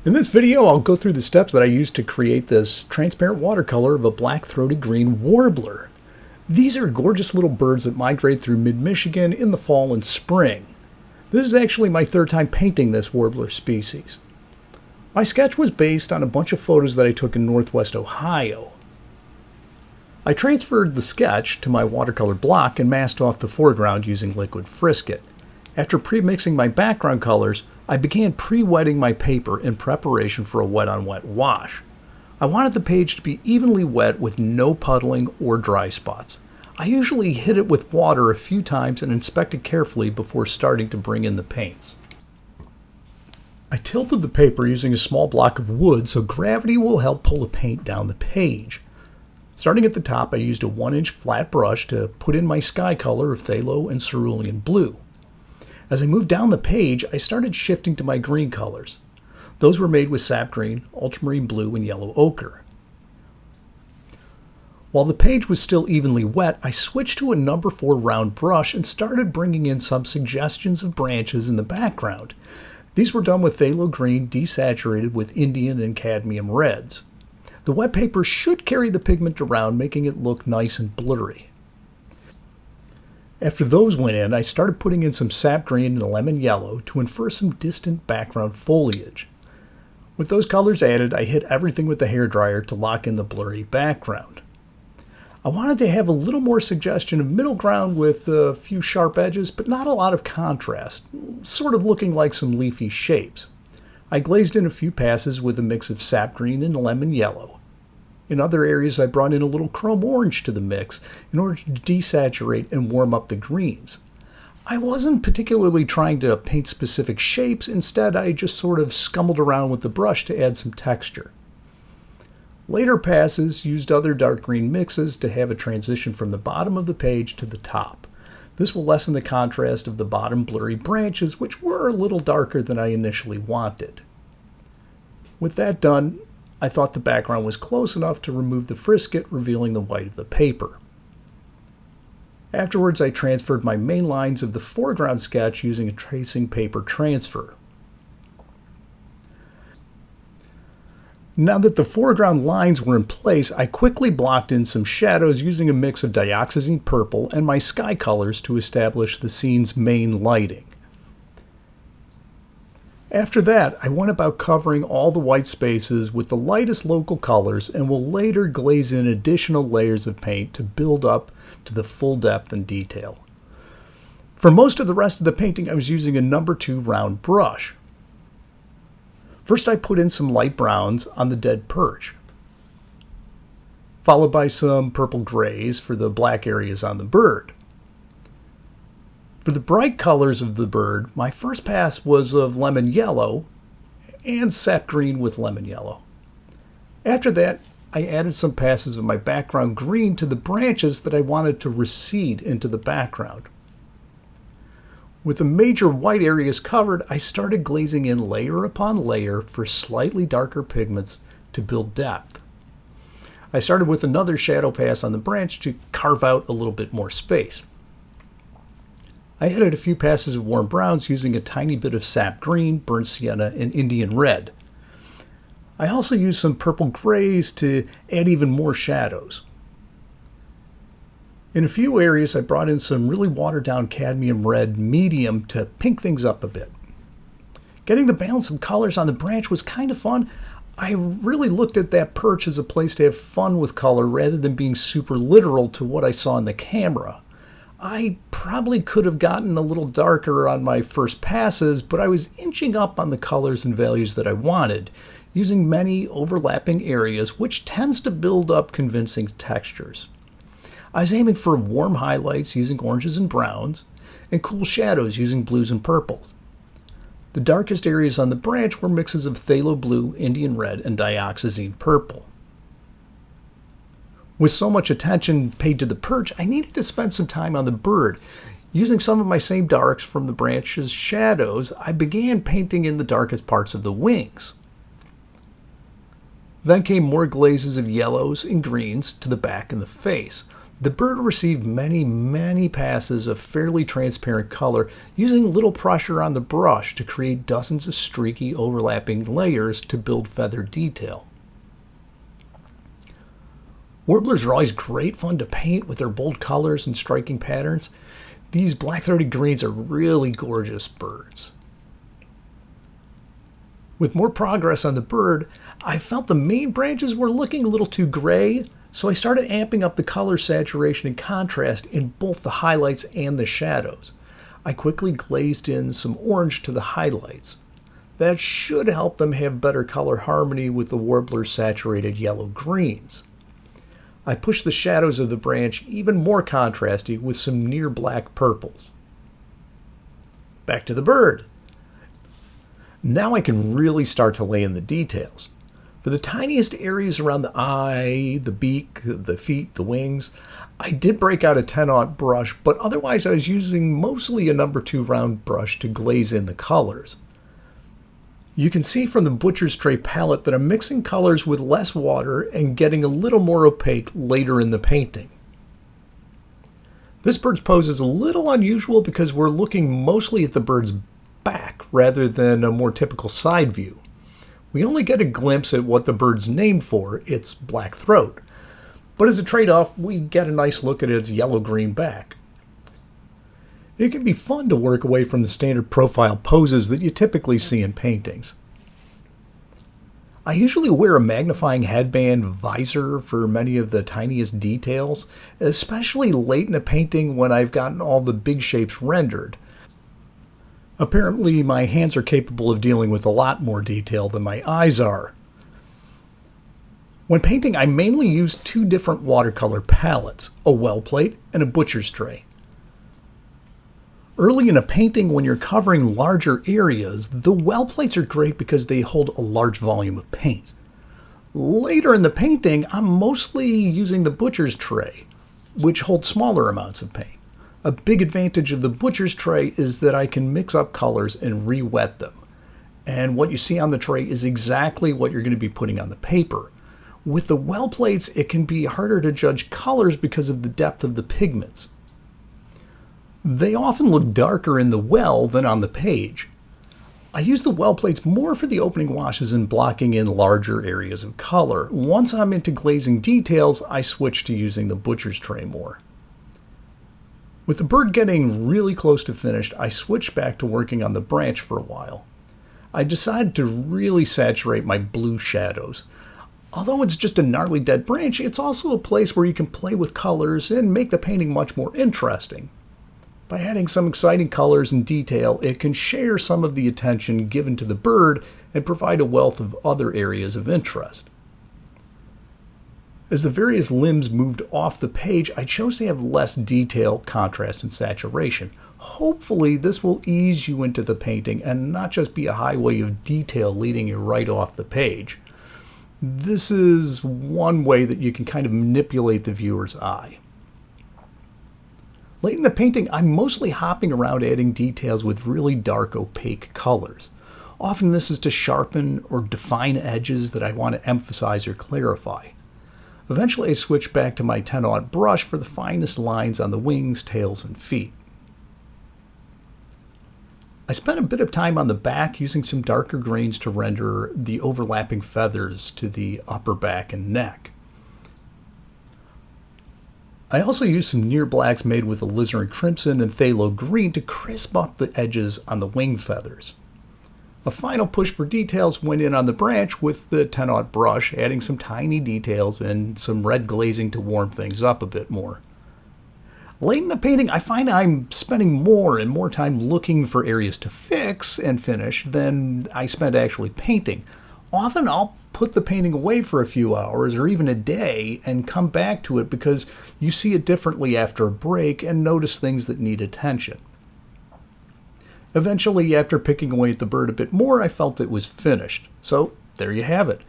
In this video, I'll go through the steps that I used to create this transparent watercolor of a black-throated green warbler. These are gorgeous little birds that migrate through mid-Michigan in the fall and spring. This is actually my third time painting this warbler species. My sketch was based on a bunch of photos that I took in Northwest Ohio. I transferred the sketch to my watercolor block and masked off the foreground using liquid frisket. After pre-mixing my background colors, I began pre-wetting my paper in preparation for a wet-on-wet wash. I wanted the page to be evenly wet with no puddling or dry spots. I usually hit it with water a few times and inspect it carefully before starting to bring in the paints. I tilted the paper using a small block of wood so gravity will help pull the paint down the page. Starting at the top, I used a 1-inch flat brush to put in my sky color of phthalo and cerulean blue. As I moved down the page, I started shifting to my green colors. Those were made with sap green, ultramarine blue, and yellow ochre. While the page was still evenly wet, I switched to a number 4 round brush and started bringing in some suggestions of branches in the background. These were done with phthalo green desaturated with Indian and cadmium reds. The wet paper should carry the pigment around, making it look nice and blurry. After those went in, I started putting in some sap green and lemon yellow to infer some distant background foliage. With those colors added, I hit everything with the hairdryer to lock in the blurry background. I wanted to have a little more suggestion of middle ground with a few sharp edges, but not a lot of contrast, sort of looking like some leafy shapes. I glazed in a few passes with a mix of sap green and lemon yellow. In other areas, I brought in a little chrome orange to the mix in order to desaturate and warm up the greens. I wasn't particularly trying to paint specific shapes. Instead, I just sort of scumbled around with the brush to add some texture. Later passes used other dark green mixes to have a transition from the bottom of the page to the top. This will lessen the contrast of the bottom blurry branches, which were a little darker than I initially wanted. With that done, I thought the background was close enough to remove the frisket, revealing the white of the paper. Afterwards, I transferred my main lines of the foreground sketch using a tracing paper transfer. Now that the foreground lines were in place, I quickly blocked in some shadows using a mix of dioxazine purple and my sky colors to establish the scene's main lighting. After that, I went about covering all the white spaces with the lightest local colors and will later glaze in additional layers of paint to build up to the full depth and detail. For most of the rest of the painting, I was using a number 2 round brush. First, I put in some light browns on the dead perch, followed by some purple grays for the black areas on the bird. For the bright colors of the bird, my first pass was of lemon yellow and sap green with lemon yellow. After that, I added some passes of my background green to the branches that I wanted to recede into the background. With the major white areas covered, I started glazing in layer upon layer for slightly darker pigments to build depth. I started with another shadow pass on the branch to carve out a little bit more space. I added a few passes of warm browns using a tiny bit of sap green, burnt sienna, and Indian red. I also used some purple grays to add even more shadows. In a few areas, I brought in some really watered-down cadmium red medium to pink things up a bit. Getting the balance of colors on the branch was kind of fun. I really looked at that perch as a place to have fun with color rather than being super literal to what I saw in the camera. I probably could have gotten a little darker on my first passes, but I was inching up on the colors and values that I wanted, using many overlapping areas, which tends to build up convincing textures. I was aiming for warm highlights using oranges and browns, and cool shadows using blues and purples. The darkest areas on the branch were mixes of phthalo blue, Indian red, and dioxazine purple. With so much attention paid to the perch, I needed to spend some time on the bird. Using some of my same darks from the branch's shadows, I began painting in the darkest parts of the wings. Then came more glazes of yellows and greens to the back and the face. The bird received many passes of fairly transparent color using little pressure on the brush to create dozens of streaky overlapping layers to build feather detail. Warblers are always great fun to paint with their bold colors and striking patterns. These black-throated greens are really gorgeous birds. With more progress on the bird, I felt the main branches were looking a little too gray, so I started amping up the color saturation and contrast in both the highlights and the shadows. I quickly glazed in some orange to the highlights. That should help them have better color harmony with the warbler's saturated yellow greens. I pushed the shadows of the branch even more contrasty with some near black purples. Back to the bird. Now I can really start to lay in the details. For the tiniest areas around the eye, the beak, the feet, the wings, I did break out a 10-aught brush, but otherwise I was using mostly a number 2 round brush to glaze in the colors. You can see from the Butcher's Tray palette that I'm mixing colors with less water and getting a little more opaque later in the painting. This bird's pose is a little unusual because we're looking mostly at the bird's back rather than a more typical side view. We only get a glimpse at what the bird's named for, its black throat. But as a trade-off, we get a nice look at its yellow-green back. It can be fun to work away from the standard profile poses that you typically see in paintings. I usually wear a magnifying headband visor for many of the tiniest details, especially late in a painting when I've gotten all the big shapes rendered. Apparently, my hands are capable of dealing with a lot more detail than my eyes are. When painting, I mainly use 2 different watercolor palettes, a well plate and a Butcher's Tray. Early in a painting, when you're covering larger areas, the well plates are great because they hold a large volume of paint. Later in the painting, I'm mostly using the Butcher's Tray, which holds smaller amounts of paint. A big advantage of the Butcher's Tray is that I can mix up colors and re-wet them. And what you see on the tray is exactly what you're going to be putting on the paper. With the well plates, it can be harder to judge colors because of the depth of the pigments. They often look darker in the well than on the page. I use the well plates more for the opening washes and blocking in larger areas of color. Once I'm into glazing details, I switch to using the Butcher's Tray more. With the bird getting really close to finished, I switched back to working on the branch for a while. I decided to really saturate my blue shadows. Although it's just a gnarly dead branch, it's also a place where you can play with colors and make the painting much more interesting. By adding some exciting colors and detail, it can share some of the attention given to the bird and provide a wealth of other areas of interest. As the various limbs moved off the page, I chose to have less detail, contrast, and saturation. Hopefully, this will ease you into the painting and not just be a highway of detail leading you right off the page. This is one way that you can kind of manipulate the viewer's eye. Late in the painting, I'm mostly hopping around adding details with really dark, opaque colors. Often this is to sharpen or define edges that I want to emphasize or clarify. Eventually, I switch back to my 10-aught brush for the finest lines on the wings, tails, and feet. I spent a bit of time on the back using some darker greens to render the overlapping feathers to the upper back and neck. I also used some near blacks made with alizarin crimson and phthalo green to crisp up the edges on the wing feathers. A final push for details went in on the branch with the 10-aught brush, adding some tiny details and some red glazing to warm things up a bit more. Late in the painting, I find I'm spending more and more time looking for areas to fix and finish than I spend actually painting. Often I'll put the painting away for a few hours or even a day and come back to it because you see it differently after a break and notice things that need attention. Eventually, after picking away at the bird a bit more, I felt it was finished. So there you have it.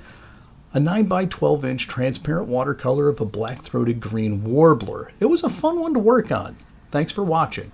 A 9x12-inch transparent watercolor of a black-throated green warbler. It was a fun one to work on. Thanks for watching.